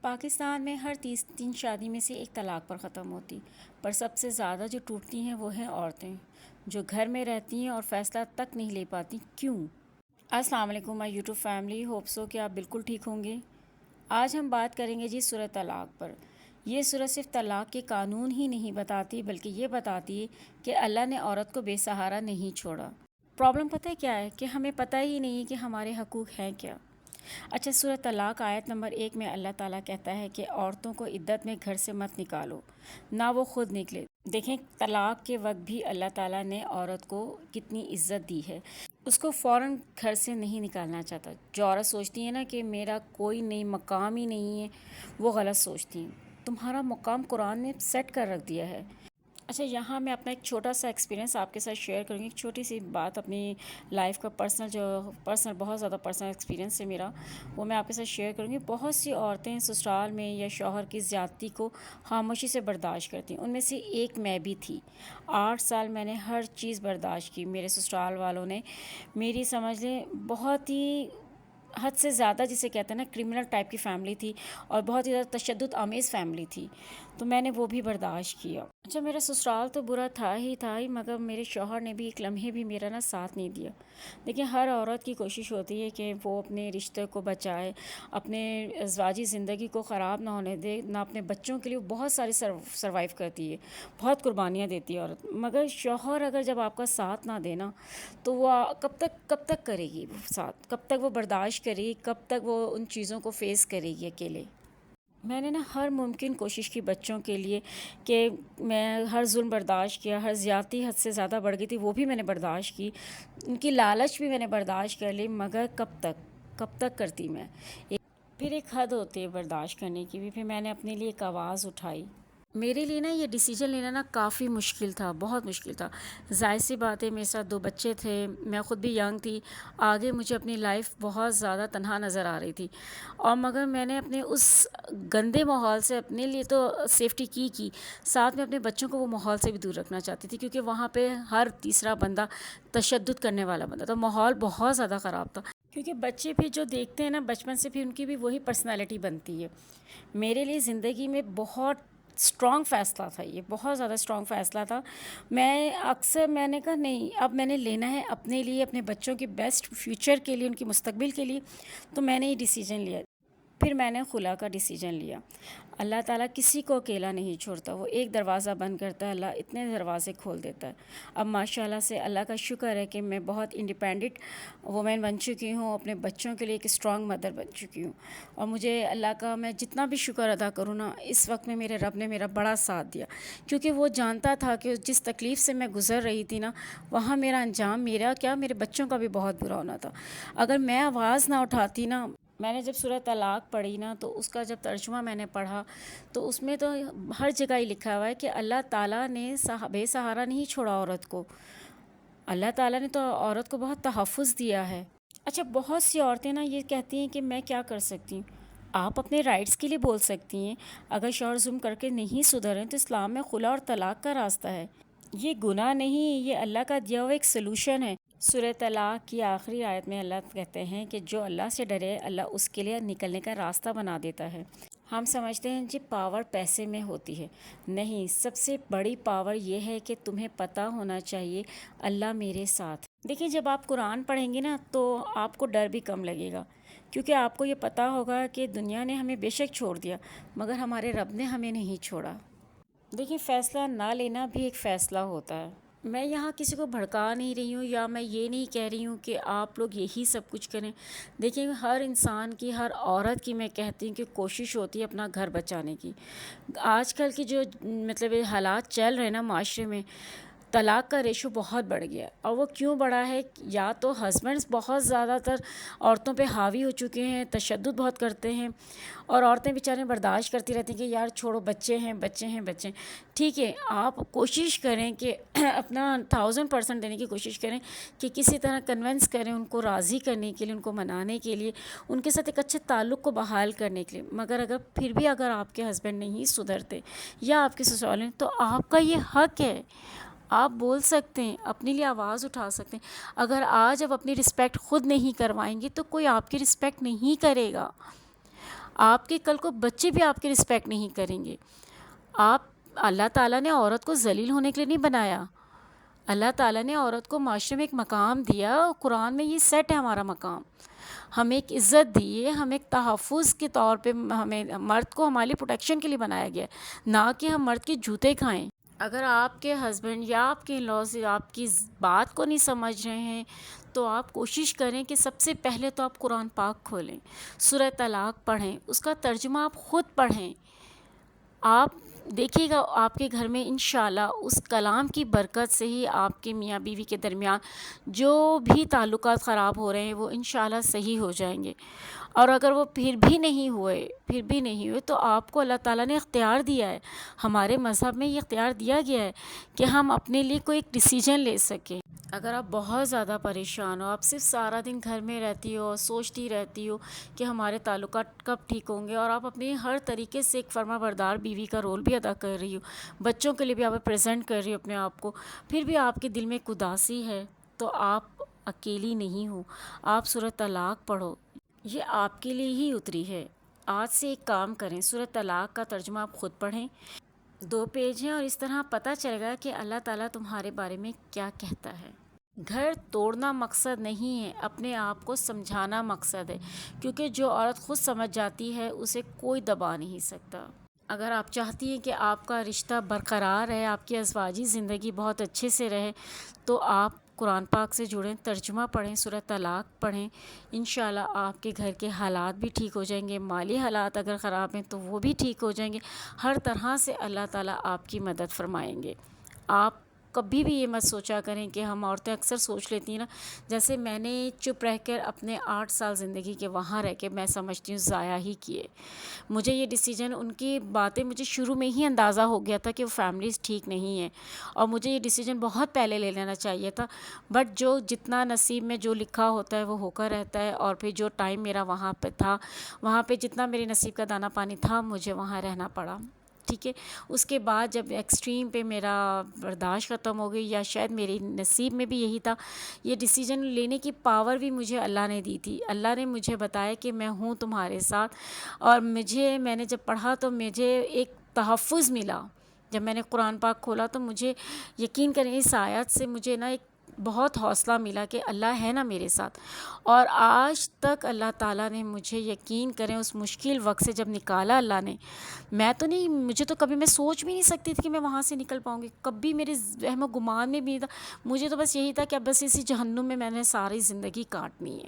پاکستان میں ہر 3 شادی میں سے ایک طلاق پر ختم ہوتی، پر سب سے زیادہ جو ٹوٹتی ہیں وہ ہیں عورتیں، جو گھر میں رہتی ہیں اور فیصلہ تک نہیں لے پاتی۔ کیوں؟ السلام علیکم مائی یوٹیوب فیملی، ہوپ سو کہ آپ بالکل ٹھیک ہوں گے۔ آج ہم بات کریں گے سورہ طلاق پر۔ یہ سورہ صرف طلاق کے قانون ہی نہیں بتاتی، بلکہ یہ بتاتی ہے کہ اللہ نے عورت کو بے سہارا نہیں چھوڑا۔ پرابلم پتہ ہے کیا ہے؟ کہ ہمیں پتہ ہی نہیں کہ ہمارے حقوق ہیں کیا۔ اچھا، سورہ طلاق آیت نمبر 1 میں اللہ تعالیٰ کہتا ہے کہ عورتوں کو عدت میں گھر سے مت نکالو، نہ وہ خود نکلے۔ دیکھیں، طلاق کے وقت بھی اللہ تعالیٰ نے عورت کو کتنی عزت دی ہے، اس کو فوراً گھر سے نہیں نکالنا چاہتا۔ جو عورت سوچتی ہے نا کہ میرا کوئی نہیں، مقام ہی نہیں ہے، وہ غلط سوچتی ہیں۔ تمہارا مقام قرآن نے سیٹ کر رکھ دیا ہے۔ اچھا، یہاں میں اپنا ایک چھوٹا سا ایکسپیرینس آپ کے ساتھ شیئر کروں گی، ایک چھوٹی سی بات اپنی لائف کا پرسنل بہت زیادہ پرسنل ایکسپیرینس ہے میرا، وہ میں آپ کے ساتھ شیئر کروں گی۔ بہت سی عورتیں سسرال میں یا شوہر کی زیادتی کو خاموشی سے برداشت کرتی ہیں، ان میں سے ایک میں بھی تھی۔ 8 سال میں نے ہر چیز برداشت کی۔ میرے سسرال والوں نے میری سمجھ لیں بہت ہی حد سے زیادہ، جسے کہتے ہیں نا کرمنل ٹائپ کی فیملی تھی، اور بہت ہی زیادہ تشدد آمیز فیملی تھی، تو میں نے وہ بھی برداشت کیا۔ اچھا، میرا سسرال تو برا تھا ہی، مگر میرے شوہر نے بھی ایک لمحے بھی میرا ساتھ نہیں دیا۔ دیکھیں، ہر عورت کی کوشش ہوتی ہے کہ وہ اپنے رشتے کو بچائے، اپنے ازواجی زندگی کو خراب نہ ہونے دے، نہ اپنے بچوں کے لیے بہت ساری سروائیو کرتی ہے، بہت قربانیاں دیتی ہے عورت۔ مگر شوہر اگر جب آپ کا ساتھ نہ دینا تو وہ کب تک کرے گی وہ ساتھ، کب تک وہ برداشت کرے گی، کب تک وہ ان چیزوں کو فیس کرے گی اکیلے۔ میں نے ہر ممکن کوشش کی بچوں کے لیے، کہ میں ہر ظلم برداشت کیا، ہر زیادتی حد سے زیادہ بڑھ گئی تھی وہ بھی میں نے برداشت کی، ان کی لالچ بھی میں نے برداشت کر لی، مگر کب تک کرتی میں۔ پھر ایک حد ہوتی ہے برداشت کرنے کی بھی، پھر میں نے اپنے لیے ایک آواز اٹھائی۔ میرے لیے یہ ڈیسیجن لینا کافی مشکل تھا، بہت مشکل تھا۔ ظاہر سی بات ہے، میرے ساتھ 2 بچے تھے، میں خود بھی ینگ تھی، آگے مجھے اپنی لائف بہت زیادہ تنہا نظر آ رہی تھی، اور مگر میں نے اپنے اس گندے ماحول سے اپنے لیے تو سیفٹی کی، ساتھ میں اپنے بچوں کو وہ ماحول سے بھی دور رکھنا چاہتی تھی، کیونکہ وہاں پہ ہر تیسرا بندہ تشدد کرنے والا بندہ تھا، ماحول بہت زیادہ خراب تھا۔ کیونکہ بچے بھی جو دیکھتے ہیں نا بچپن سے، پھر ان کی بھی وہی پرسنالٹی بنتی ہے۔ میرے لیے زندگی میں بہت اسٹرانگ فیصلہ تھا، یہ بہت زیادہ اسٹرانگ فیصلہ تھا۔ میں نے کہا نہیں، اب میں نے لینا ہے اپنے لیے، اپنے بچوں کے بیسٹ فیوچر کے لیے، ان کی مستقبل کے لیے، تو میں نے یہ ڈیسیجن لیا۔ پھر میں نے خلا کا ڈیسیجن لیا۔ اللہ تعالیٰ کسی کو اکیلا نہیں چھوڑتا، وہ ایک دروازہ بند کرتا ہے، اللہ اتنے دروازے کھول دیتا ہے۔ اب ماشاءاللہ سے اللہ کا شکر ہے کہ میں بہت انڈیپینڈنٹ وومن بن چکی ہوں، اپنے بچوں کے لیے ایک اسٹرانگ مدر بن چکی ہوں، اور مجھے اللہ کا میں جتنا بھی شکر ادا کروں نا، اس وقت میں میرے رب نے میرا بڑا ساتھ دیا، کیونکہ وہ جانتا تھا کہ جس تکلیف سے میں گزر رہی تھی نا، وہاں میرا انجام میرے بچوں کا بھی بہت برا ہونا تھا۔ اگر میں آواز نہ اٹھاتی نا، میں نے جب سورہ طلاق پڑھی نا، تو اس کا جب ترجمہ میں نے پڑھا تو اس میں تو ہر جگہ ہی لکھا ہوا ہے کہ اللہ تعالیٰ نے بے سہارا نہیں چھوڑا عورت کو، اللہ تعالیٰ نے تو عورت کو بہت تحفظ دیا ہے۔ اچھا، بہت سی عورتیں یہ کہتی ہیں کہ میں کیا کر سکتی ہوں؟ آپ اپنے رائٹس کے لیے بول سکتی ہیں۔ اگر شوہر ظلم کر کے نہیں سدھریں تو اسلام میں خلا اور طلاق کا راستہ ہے، یہ گناہ نہیں، یہ اللہ کا دیا ہوا ایک سلوشن ہے۔ سورہ طلاق کی آخری آیت میں اللہ کہتے ہیں کہ جو اللہ سے ڈرے، اللہ اس کے لیے نکلنے کا راستہ بنا دیتا ہے۔ ہم سمجھتے ہیں پاور پیسے میں ہوتی ہے، نہیں، سب سے بڑی پاور یہ ہے کہ تمہیں پتہ ہونا چاہیے اللہ میرے ساتھ۔ دیکھیں، جب آپ قرآن پڑھیں گے نا تو آپ کو ڈر بھی کم لگے گا، کیونکہ آپ کو یہ پتہ ہوگا کہ دنیا نے ہمیں بے شک چھوڑ دیا، مگر ہمارے رب نے ہمیں نہیں چھوڑا۔ دیکھیں، فیصلہ نہ لینا بھی ایک فیصلہ ہوتا ہے۔ میں یہاں کسی کو بھڑکا نہیں رہی ہوں، یا میں یہ نہیں کہہ رہی ہوں کہ آپ لوگ یہی سب کچھ کریں۔ دیکھیں، ہر انسان کی، ہر عورت کی میں کہتی ہوں کہ کوشش ہوتی ہے اپنا گھر بچانے کی۔ آج کل کی جو حالات چل رہے ہیں نا معاشرے میں، طلاق کا ریشو بہت بڑھ گیا ہے، اور وہ کیوں بڑھا ہے؟ یا تو ہسبینڈس بہت زیادہ تر عورتوں پہ حاوی ہو چکے ہیں، تشدد بہت کرتے ہیں، اور عورتیں بیچاریں برداشت کرتی رہتی ہیں کہ یار چھوڑو، بچے ہیں۔ ٹھیک ہے، آپ کوشش کریں کہ اپنا 1000% دینے کی کوشش کریں، کہ کسی طرح کنونس کریں ان کو، راضی کرنے کے لیے، ان کو منانے کے لیے، ان کے ساتھ ایک اچھے تعلق کو بحال کرنے کے لیے۔ مگر پھر بھی اگر آپ کے ہسبینڈ نہیں سدھرتے، یا آپ کے سسرال ہیں، تو آپ کا یہ حق ہے، آپ بول سکتے ہیں، اپنے لیے آواز اٹھا سکتے ہیں۔ اگر آج آپ اپنی رسپیکٹ خود نہیں کروائیں گے تو کوئی آپ کی رسپیکٹ نہیں کرے گا۔ آپ کے کل کو بچے بھی آپ کی رسپیکٹ نہیں کریں گے. آپ اللہ تعالیٰ نے عورت کو ذلیل ہونے کے لیے نہیں بنایا. اللہ تعالیٰ نے عورت کو معاشرے میں ایک مقام دیا. قرآن میں یہ سیٹ ہے ہمارا مقام. ہمیں ایک عزت دی ہے, ہمیں ایک تحفظ کے طور پہ ہمیں مرد کو ہمارے لیے پروٹیکشن کے لیے بنایا گیا ہے, نہ کہ ہم مرد کے جوتے کھائیں. اگر آپ کے ہسبینڈ یا آپ کے لاز آپ کی بات کو نہیں سمجھ رہے ہیں تو آپ کوشش کریں کہ سب سے پہلے تو آپ قرآن پاک کھولیں, سورہ طلاق پڑھیں, اس کا ترجمہ آپ خود پڑھیں. آپ دیکھیے گا آپ کے گھر میں انشاءاللہ اس کلام کی برکت سے ہی آپ کے میاں بیوی کے درمیان جو بھی تعلقات خراب ہو رہے ہیں وہ انشاءاللہ صحیح ہو جائیں گے. اور اگر وہ پھر بھی نہیں ہوئے تو آپ کو اللہ تعالیٰ نے اختیار دیا ہے, ہمارے مذہب میں یہ اختیار دیا گیا ہے کہ ہم اپنے لیے کوئی ایک ڈیسیجن لے سکیں. اگر آپ بہت زیادہ پریشان ہو, آپ صرف سارا دن گھر میں رہتی ہو, سوچتی رہتی ہو کہ ہمارے تعلقات کب ٹھیک ہوں گے, اور آپ اپنی ہر طریقے سے ایک فرما بردار بیوی کا رول بھی ادا کر رہی ہو, بچوں کے لیے بھی آپ پریزنٹ کر رہی ہو اپنے آپ کو, پھر بھی آپ کے دل میں ایک اداسی ہے, تو آپ اکیلی نہیں ہو. آپ سورہ طلاق پڑھو, یہ آپ کے لیے ہی اتری ہے. آج سے ایک کام کریں, سورہ طلاق کا ترجمہ آپ خود پڑھیں, 2 پیج ہیں, اور اس طرح پتہ چلے گا کہ اللہ تعالیٰ تمہارے بارے میں کیا کہتا ہے. گھر توڑنا مقصد نہیں ہے, اپنے آپ کو سمجھانا مقصد ہے, کیونکہ جو عورت خود سمجھ جاتی ہے اسے کوئی دبا نہیں سکتا. اگر آپ چاہتی ہیں کہ آپ کا رشتہ برقرار رہے, آپ کی ازواجی زندگی بہت اچھے سے رہے, تو آپ قرآن پاک سے جڑیں, ترجمہ پڑھیں, سورہ طلاق پڑھیں. انشاءاللہ آپ کے گھر کے حالات بھی ٹھیک ہو جائیں گے, مالی حالات اگر خراب ہیں تو وہ بھی ٹھیک ہو جائیں گے. ہر طرح سے اللہ تعالیٰ آپ کی مدد فرمائیں گے. آپ کبھی بھی یہ مت سوچا کریں کہ ہم عورتیں اکثر سوچ لیتی ہیں نا, جیسے میں نے چپ رہ کر اپنے 8 سال زندگی کے وہاں رہ کے میں سمجھتی ہوں ضائع ہی کیے. مجھے یہ ڈیسیجن, ان کی باتیں مجھے شروع میں ہی اندازہ ہو گیا تھا کہ وہ فیملیز ٹھیک نہیں ہیں, اور مجھے یہ ڈیسیجن بہت پہلے لے لینا چاہیے تھا, بٹ جو جتنا نصیب میں جو لکھا ہوتا ہے وہ ہو کر رہتا ہے. اور پھر جو ٹائم میرا وہاں پہ تھا, وہاں پہ جتنا میرے نصیب کا دانہ پانی تھا مجھے وہاں رہنا پڑا. ٹھیک ہے, اس کے بعد جب ایکسٹریم پہ میرا برداشت ختم ہو گئی, یا شاید میری نصیب میں بھی یہی تھا, یہ ڈیسیجن لینے کی پاور بھی مجھے اللہ نے دی تھی. اللہ نے مجھے بتایا کہ میں ہوں تمہارے ساتھ, اور میں نے جب پڑھا تو مجھے ایک تحفظ ملا. جب میں نے قرآن پاک کھولا تو مجھے یقین کریں اس آیت سے مجھے نا ایک بہت حوصلہ ملا کہ اللہ ہے نا میرے ساتھ. اور آج تک اللہ تعالیٰ نے مجھے, یقین کریں, اس مشکل وقت سے جب نکالا اللہ نے, مجھے تو کبھی میں سوچ بھی نہیں سکتی تھی کہ میں وہاں سے نکل پاؤں گی, کبھی میرے وہم و گمان میں بھی نہیں تھا. مجھے تو بس یہی تھا کہ اب بس اسی جہنم میں نے ساری زندگی کاٹنی ہے.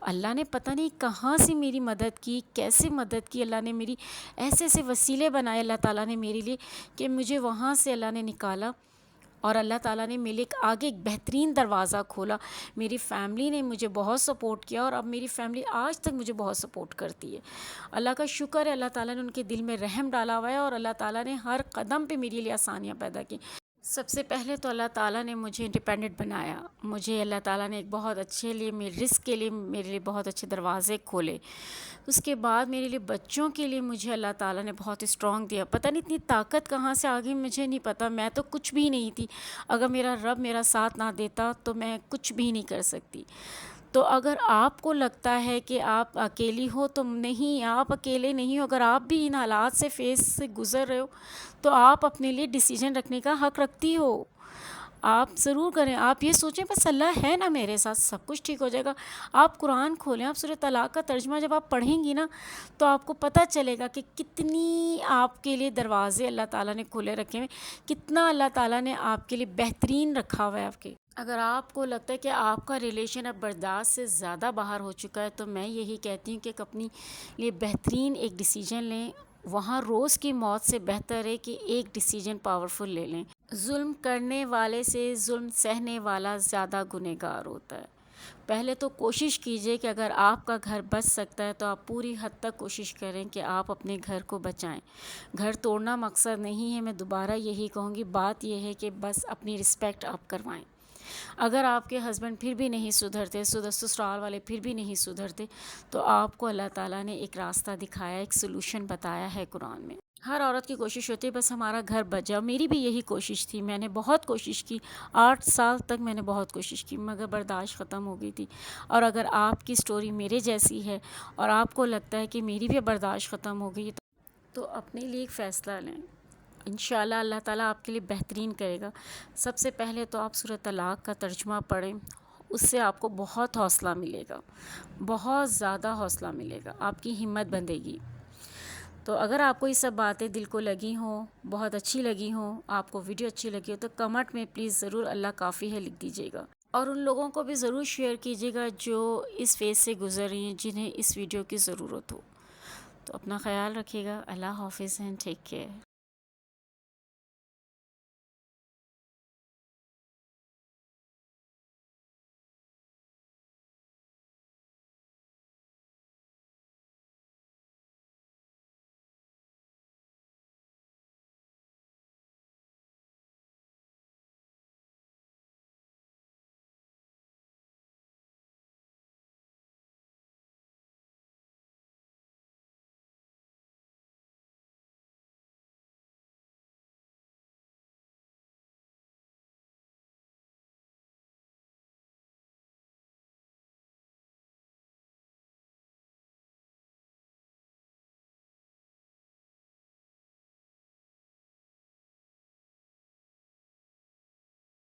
اللہ نے پتہ نہیں کہاں سے میری مدد کی, کیسے مدد کی. اللہ نے میری ایسے ایسے وسیلے بنائے اللہ تعالیٰ نے میرے لیے کہ مجھے وہاں سے اللہ نے نکالا, اور اللہ تعالیٰ نے میرے آگے ایک بہترین دروازہ کھولا. میری فیملی نے مجھے بہت سپورٹ کیا, اور اب میری فیملی آج تک مجھے بہت سپورٹ کرتی ہے. اللہ کا شکر ہے, اللہ تعالیٰ نے ان کے دل میں رحم ڈالا ہوا ہے, اور اللہ تعالیٰ نے ہر قدم پہ میرے لیے آسانیاں پیدا کی. سب سے پہلے تو اللہ تعالیٰ نے مجھے انڈیپینڈنٹ بنایا. مجھے اللہ تعالیٰ نے ایک بہت اچھے لیے, میرے رزق کے لیے میرے لیے بہت اچھے دروازے کھولے. اس کے بعد میرے لیے بچوں کے لیے مجھے اللہ تعالیٰ نے بہت اسٹرانگ دیا. پتہ نہیں اتنی طاقت کہاں سے آ گئی مجھے نہیں پتہ, میں تو کچھ بھی نہیں تھی. اگر میرا رب میرا ساتھ نہ دیتا تو میں کچھ بھی نہیں کر سکتی. تو اگر آپ کو لگتا ہے کہ آپ اکیلی ہو تو نہیں, آپ اکیلے نہیں ہو. اگر آپ بھی ان حالات سے گزر رہے ہو تو آپ اپنے لیے ڈیسیجن رکھنے کا حق رکھتی ہو. آپ ضرور کریں, آپ یہ سوچیں بس اللہ ہے نا میرے ساتھ, سب کچھ ٹھیک ہو جائے گا. آپ قرآن کھولیں, آپ سورہ طلاق کا ترجمہ جب آپ پڑھیں گی نا تو آپ کو پتہ چلے گا کہ کتنی آپ کے لیے دروازے اللہ تعالیٰ نے کھولے رکھے ہیں, کتنا اللہ تعالیٰ نے آپ کے لیے بہترین رکھا ہوا ہے آپ کے. اگر آپ کو لگتا ہے کہ آپ کا ریلیشن اب برداشت سے زیادہ باہر ہو چکا ہے تو میں یہی کہتی ہوں کہ اپنی لیے بہترین ایک ڈیسیجن لیں. وہاں روز کی موت سے بہتر ہے کہ ایک ڈیسیجن پاورفل لے لیں. ظلم کرنے والے سے ظلم سہنے والا زیادہ گنہگار ہوتا ہے. پہلے تو کوشش کیجئے کہ اگر آپ کا گھر بچ سکتا ہے تو آپ پوری حد تک کوشش کریں کہ آپ اپنے گھر کو بچائیں. گھر توڑنا مقصد نہیں ہے, میں دوبارہ یہی کہوں گی, بات یہ ہے کہ بس اپنی رسپیکٹ آپ کروائیں. اگر آپ کے ہسبینڈ پھر بھی نہیں سدھرتے، سسرال والے پھر بھی نہیں سدھرتے، تو آپ کو اللہ تعالیٰ نے ایک راستہ دکھایا، ایک سلوشن بتایا ہے قرآن میں۔ ہر عورت کی کوشش ہوتی ہے بس ہمارا گھر بچ جائے، میری بھی یہی کوشش تھی، میں نے بہت کوشش کی، 8 سال تک میں نے بہت کوشش کی، مگر برداشت ختم ہو گئی تھی۔ اور اگر آپ کی سٹوری میرے جیسی ہے اور آپ کو لگتا ہے کہ میری بھی برداشت ختم ہو گئی تو اپنے لیے ایک فیصلہ لیں، انشاءاللہ اللہ تعالیٰ آپ کے لیے بہترین کرے گا۔ سب سے پہلے تو آپ سورۃ طلاق کا ترجمہ پڑھیں، اس سے آپ کو بہت حوصلہ ملے گا، بہت زیادہ حوصلہ ملے گا، آپ کی ہمت بندھے گی۔ تو اگر آپ کو یہ سب باتیں دل کو لگی ہوں، بہت اچھی لگی ہوں، آپ کو ویڈیو اچھی لگی ہو، تو کمنٹ میں پلیز ضرور اللہ کافی ہے لکھ دیجیے گا، اور ان لوگوں کو بھی ضرور شیئر کیجیے گا جو اس فیز سے گزر رہی ہیں، جنہیں اس ویڈیو کی ضرورت ہو۔ تو اپنا خیال رکھیے گا، اللہ حافظ اینڈ ٹیک کیئر۔